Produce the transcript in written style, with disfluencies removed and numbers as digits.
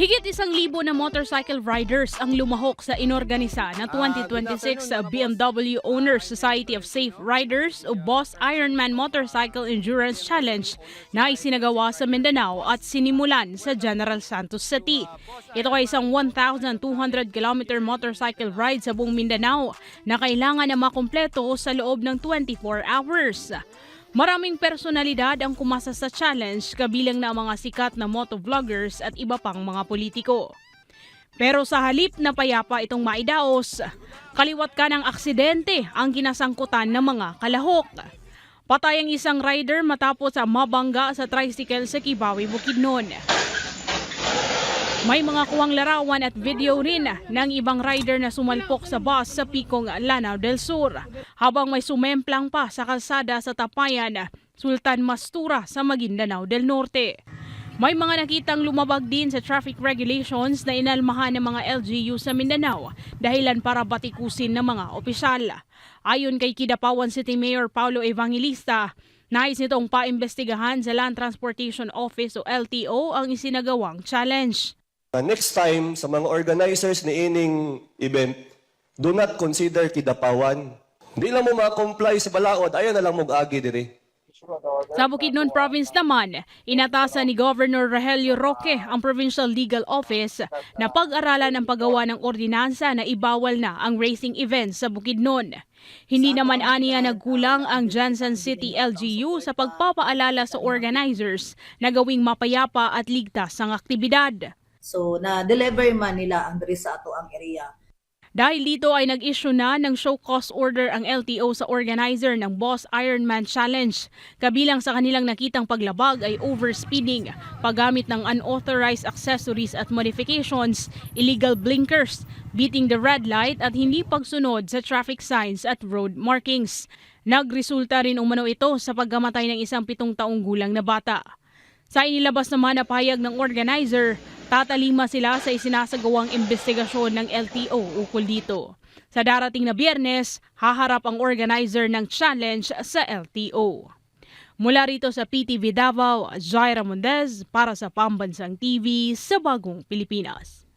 Higit 1,000 na motorcycle riders ang lumahok sa inorganisa na 2026 BMW Owners Society of Safe Riders o Boss Ironman Motorcycle Endurance Challenge na isinagawa sa Mindanao at sinimulan sa General Santos City. Ito ay isang 1,200 km motorcycle ride sa buong Mindanao na kailangan na makumpleto sa loob ng 24 hours. Maraming personalidad ang kumasa sa challenge kabilang na ang mga sikat na motovloggers at iba pang mga politiko. Pero sa halip na payapa itong maidaos, kaliwat ka ng aksidente ang kinasangkutan ng mga kalahok. Patay ang isang rider matapos mabangga sa tricycle sa Kibawe, Bukidnon. May mga kuwang larawan at video rin ng ibang rider na sumalpok sa bus sa Picong, Lanao del Sur, habang may sumemplang pa sa kalsada sa Tapayan, Sultan Mastura sa Maguindanao del Norte. May mga nakitang lumabag din sa traffic regulations na inalmahan ng mga LGU sa Mindanao dahilan para batikusin ng mga opisyal. Ayon kay Kidapawan City Mayor Paulo Evangelista, nais nitong paimbestigahan sa Land Transportation Office o LTO ang isinagawang challenge. Next time, sa mga organizers ni ining event, do not consider Kidapawan. Hindi lang mo ma-comply sa balaod, ayaw na lang mag-agi diri. Sa Bukidnon Province naman, inatasan ni Governor Rogelio Roque ang Provincial Legal Office na pag-aralan ang paggawa ng ordinansa na ibawal na ang racing events sa Bukidnon. Hindi naman aniya nagkulang ang Jansan City LGU sa pagpapaalala sa organizers na gawing mapayapa at ligtas ang aktibidad. So, na-deliver man nila ang diri sa ato ang area. Dahil dito ay nag-issue na ng show cause order ang LTO sa organizer ng Boss Ironman Challenge. Kabilang sa kanilang nakitang paglabag ay overspeeding, paggamit ng unauthorized accessories at modifications, illegal blinkers, beating the red light at hindi pagsunod sa traffic signs at road markings. Nagresulta rin umano ito sa pagkamatay ng isang 7 taong gulang na bata. Sa inilabas naman na pahayag ng organizer, tatalima sila sa isinasagawang investigasyon ng LTO ukol dito. Sa darating na Biyernes, haharap ang organizer ng challenge sa LTO. Mula rito sa PTV Davao, Jaira Mundez para sa Pambansang TV sa Bagong Pilipinas.